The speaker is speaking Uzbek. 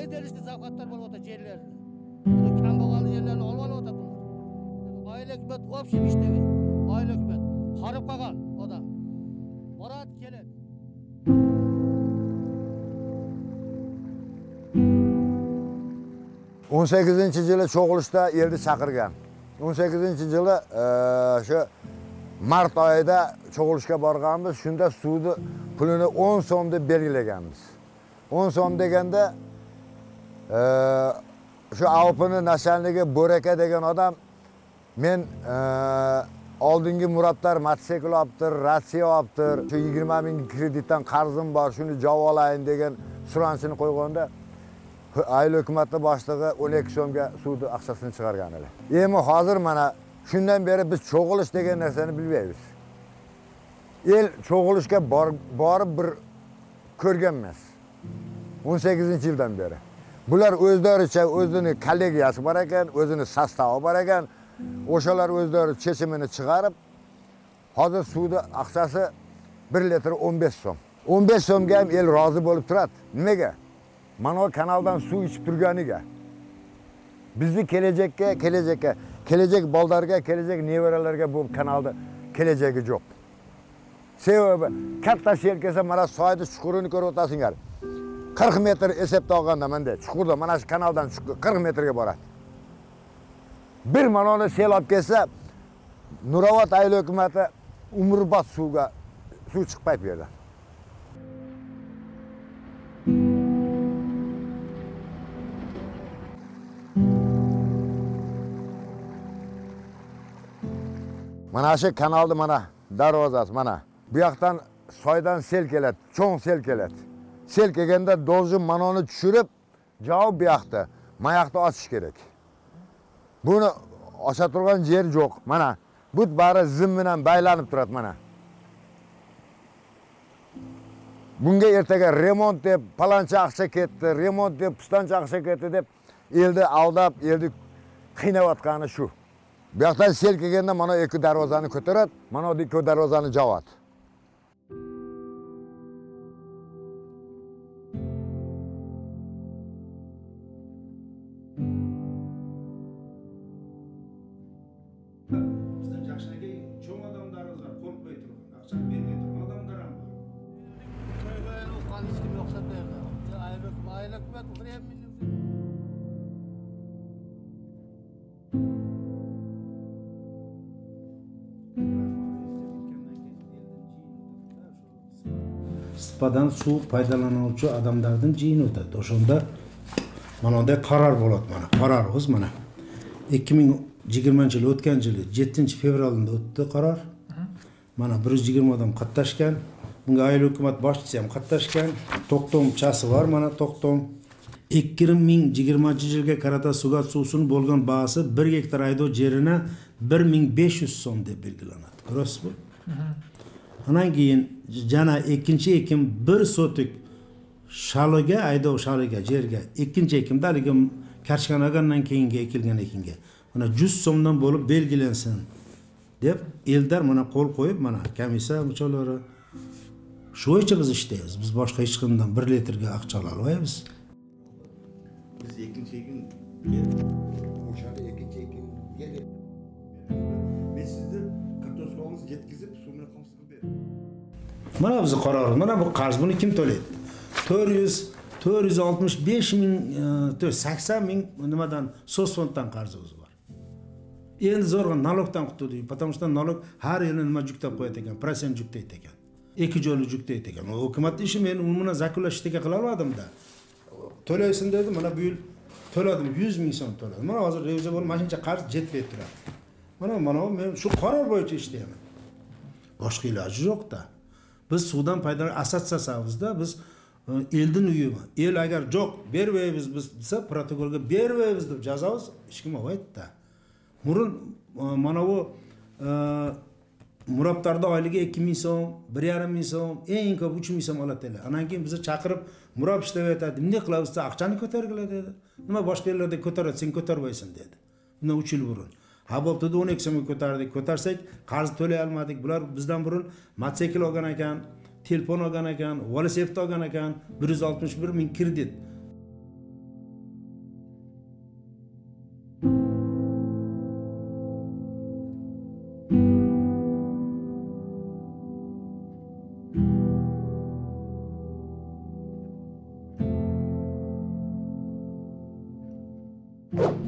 bedelishli zavqatlar bo'lyapti yerlarda. Kambag'al yerlarni olib olyapti bular. Oila hukumat общий ishlaydi. Oila hukumat qarib qolgan odam. Boradi keladi. On 8-yili cho'g'ilishda yerni chaqirgan. 18-yili shu mart oyida cho'g'ilishga borganmiz. Shunda suvni pulini 10 so'm deb belgilaganmiz. 10 so'm deganda shu Alpini nashalnigi Bo'raka degan odam men oldingi murabtar mototsikl olibdir, ratsiya olibdir. Shu 20 ming kreditdan qarzim bor, shuni javob olayin degan so'ranishini qo'yganda Ayli hukumatning boshlig'i 12 so'mga suvni aqchasini chiqargan edi. Endi hozir mana shundan beri biz cho'g'ilish degan narsani bilmaymiz. El cho'g'ilishga borib bir ko'rgan emas. 18-yildan beri. Bular o'zlaricha o'zining kollegiyasi bor ekan, o'zining sostavi bor ekan. O'shalar o'zlari chechimini chiqarib, hozir suvni aqchasi 1 litr 15 so'm. 15 so'mga ham el rozi bo'lib turadi. Nimaga? Mana o kanaldan suv ichib turganiga. Bizni kelajak boldarga, kelajak nevaralarga bu kanalda kelajagi yo'q. Sebebi katta sel kelsa mana soyni chuqurini ko'rib o'tasinglar. 40 metr esepte olganda menda chuqurda mana shu kanaldan 40 metrga boradi. Bir manoni sel olib kelsa, Nurobod ayli hukumati umrbod suv chiqmaydi bu yerdan. Mana shu kanalni mana darvozasi mana. Bu yoqdan soydan sel keladi, cho'ng sel keladi. Sel kelganda dozim manoni tushirib, javob bu yoqda, mayoqni ochish kerak. Buni ocha turgan yer yo'q. Mana bu bari zim bilan baylanib turadi mana. Bunga ertaga remont deb palancha aqcha ketdi, remont deb pistoncha aqcha ketdi deb elni aldab, elni qiynayotgani shu. Bu yoqdan sel kelganda mana ikki darvozani ko'taradi, mana bu ikki darvozani javot. Bizning Jakshnagi cho'ng odamlarimiz bor, qo'rqmay turgan, aqchani bermay turgan odamlar ham bor. To'ygan o'qan hech kim yo'qsa berdi. Ayla hukumat 1,5 million. Spadan suv foydalanuvchi odamlardan jiyin o'tadi. O'shanda mana bunday qaror bo'ladi mana. Qarorimiz mana 2020-yil o'tgan yili 7-fevralda o'tdi qaror. Mana 120 odam qatnashgan. Bunga ayli hukumat boshchisi ham qatnashgan. To'xtomchasi bor mana to'xtom. 2020-yilga qarata suvga suvsun bo'lgan bahsi 1 gektar aydov yerini 1500 so'm deb belgilanadi. Ko'rasizmi? Ondan keyin jana ikkinchi ekim 1 sotik shaliga, aydov shaliga, yerga ikkinchi ekimda haligi karshanagandan keyingi ekilgan ekinga mana 100 so'mdan bo'lib belgilansin deb eldar mana qo'l qo'yib mana komissiya mucholari shu bo'yicha biz ishlaymiz. Biz boshqa hech qanday 1 litrga aqcha ola olmaymiz. Biz ikkinchi ekim o'shada ikkinchi ekim keldi. Men sizni kartoshkangiz yetkazib suvni qamsib berdim. Mana bizni qarorimiz. Mana bu qarz buni kim to'laydi? 465 ming 80 ming nimadan so'sfonddan qarzimiz bor. Endi zo'rg'a nalogdan qutuldik. Потому что nalog har yili nima juklab qo'yadi ekan, prosent juklaydi ekan. 2 joyli juklaydi ekan. Hukumat ishi men uni zakulash-ga qila olmadim-da. To'laysin dedim, mana bu yil to'ladim, 100 ming so'm to'ladim. Mana hozir reviziya bo'lib, mashincha qarz jetmay turadi. Mana men shu qaror bo'yicha ishlayman. Boshqa iloji yo'q-da. Biz suvdan foydalan assotsiatsiyamizda biz eldan uyimi. El agar yo'q, bermaymiz biz desa, protokolga bermaymiz deb jazomiz hech kim olmaydi-da. Murun mana bu murabtarda oyligi 2 ming so'm, 1,5 ming so'm, eng ko'p 3 ming so'm oladilar. Andan keyin bizni chaqirib, murab ishlayotadi. Nima qilamiz? Aqchani ko'targila dedi. Nima boshqa yerlarda ko'taradi, sen ko'tarmaysan dedi. Bundan 3 yil burun. Ha bo'pti, 12 so'mga ko'tardik. Ko'tarsak, qarz to'lay olmadik. Bular bizdan burun mototsikl olgan ekan, telefon olgan ekan, velosiped olgan ekan, 161 ming kredit. Rahmat.